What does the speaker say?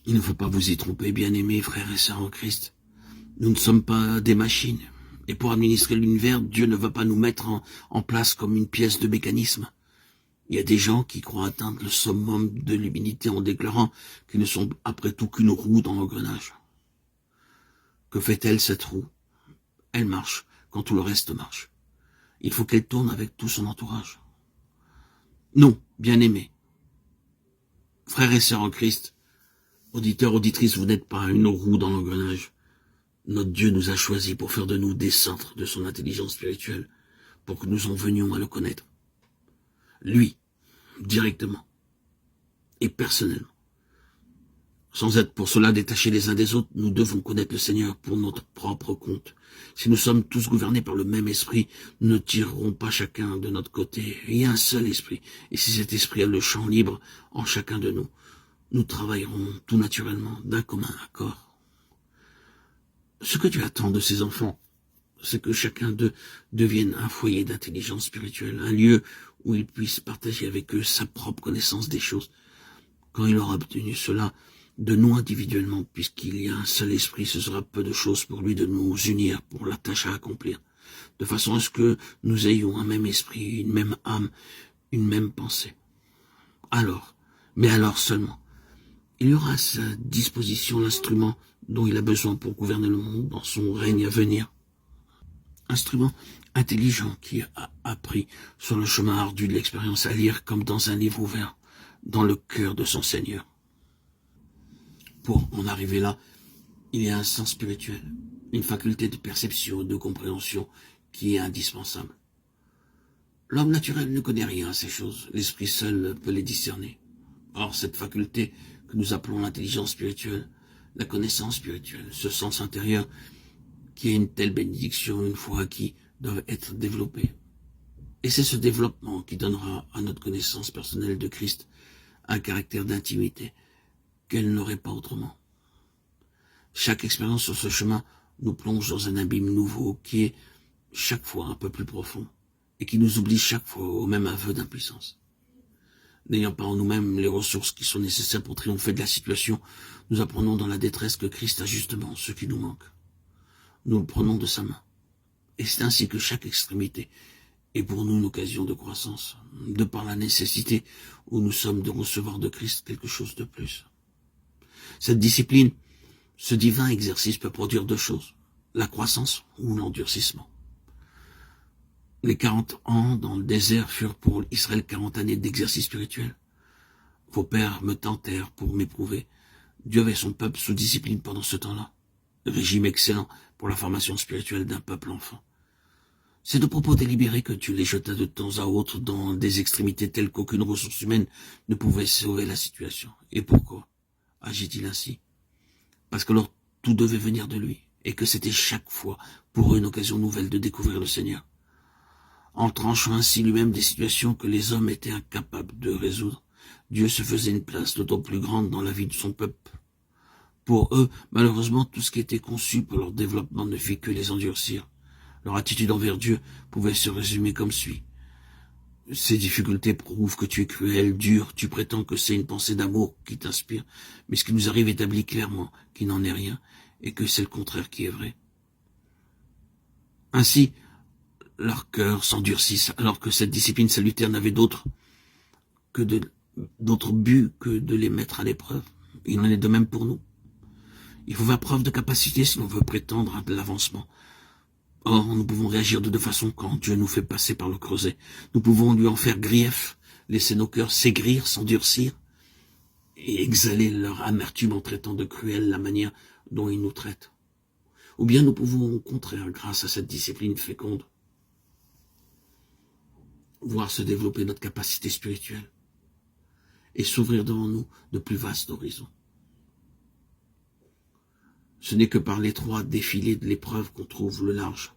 Il ne faut pas vous y tromper, bien-aimés frères et sœurs en Christ. Nous ne sommes pas des machines. Et pour administrer l'univers, Dieu ne va pas nous mettre en place comme une pièce de mécanisme. Il y a des gens qui croient atteindre le summum de l'humanité en déclarant qu'ils ne sont après tout qu'une roue dans l'engrenage. Que fait-elle cette roue? Elle marche quand tout le reste marche. Il faut qu'elle tourne avec tout son entourage. Non, bien-aimés, frères et sœurs en Christ, auditeurs, auditrices, vous n'êtes pas une roue dans l'engrenage. Notre Dieu nous a choisis pour faire de nous des centres de son intelligence spirituelle, pour que nous en venions à le connaître. Lui, directement et personnellement. Sans être pour cela détachés les uns des autres, nous devons connaître le Seigneur pour notre propre compte. Si nous sommes tous gouvernés par le même esprit, nous ne tirerons pas chacun de notre côté. Il y a un seul esprit. Et si cet esprit a le champ libre en chacun de nous, nous travaillerons tout naturellement d'un commun accord. Ce que Dieu attend de ses enfants, c'est que chacun d'eux devienne un foyer d'intelligence spirituelle, un lieu où il puisse partager avec eux sa propre connaissance des choses. Quand il aura obtenu cela de nous individuellement, puisqu'il y a un seul esprit, ce sera peu de choses pour lui de nous unir pour la tâche à accomplir, de façon à ce que nous ayons un même esprit, une même âme, une même pensée. Alors, mais alors seulement, il y aura à sa disposition l'instrument dont il a besoin pour gouverner le monde dans son règne à venir. Instrument intelligent qui a appris sur le chemin ardu de l'expérience à lire comme dans un livre ouvert, dans le cœur de son Seigneur. Pour en arriver là, il y a un sens spirituel, une faculté de perception, de compréhension qui est indispensable. L'homme naturel ne connaît rien à ces choses, l'esprit seul peut les discerner. Or, cette faculté que nous appelons l'intelligence spirituelle, la connaissance spirituelle, ce sens intérieur qui est une telle bénédiction une fois acquis, doit être développé. Et c'est ce développement qui donnera à notre connaissance personnelle de Christ un caractère d'intimité qu'elle n'aurait pas autrement. Chaque expérience sur ce chemin nous plonge dans un abîme nouveau qui est chaque fois un peu plus profond et qui nous oblige chaque fois au même aveu d'impuissance. N'ayant pas en nous-mêmes les ressources qui sont nécessaires pour triompher de la situation, nous apprenons dans la détresse que Christ a justement ce qui nous manque. Nous le prenons de sa main. Et c'est ainsi que chaque extrémité est pour nous une occasion de croissance, de par la nécessité où nous sommes de recevoir de Christ quelque chose de plus. Cette discipline, ce divin exercice peut produire deux choses, la croissance ou l'endurcissement. Les 40 ans dans le désert furent pour Israël 40 années d'exercice spirituel. Vos pères me tentèrent pour m'éprouver. Dieu avait son peuple sous discipline pendant ce temps-là. Régime excellent pour la formation spirituelle d'un peuple enfant. C'est de propos délibérés que Dieu les jeta de temps à autre dans des extrémités telles qu'aucune ressource humaine ne pouvait sauver la situation. Et pourquoi agit-il ainsi? Parce que alors tout devait venir de lui, et que c'était chaque fois pour eux une occasion nouvelle de découvrir le Seigneur. En tranchant ainsi lui-même des situations que les hommes étaient incapables de résoudre, Dieu se faisait une place d'autant plus grande dans la vie de son peuple. Pour eux, malheureusement, tout ce qui était conçu pour leur développement ne fit que les endurcir. Leur attitude envers Dieu pouvait se résumer comme suit. Ces difficultés prouvent que tu es cruel, dur, tu prétends que c'est une pensée d'amour qui t'inspire, mais ce qui nous arrive établit clairement qu'il n'en est rien, et que c'est le contraire qui est vrai. Ainsi, leurs cœurs s'endurcissent, alors que cette discipline salutaire n'avait d'autre but que de les mettre à l'épreuve. Il en est de même pour nous. Il faut faire preuve de capacité si l'on veut prétendre à de l'avancement. Or, nous pouvons réagir de deux façons quand Dieu nous fait passer par le creuset. Nous pouvons lui en faire grief, laisser nos cœurs s'aigrir, s'endurcir, et exhaler leur amertume en traitant de cruel la manière dont il nous traite. Ou bien nous pouvons, au contraire, grâce à cette discipline féconde, voir se développer notre capacité spirituelle et s'ouvrir devant nous de plus vastes horizons. Ce n'est que par l'étroit défilé de l'épreuve qu'on trouve le large.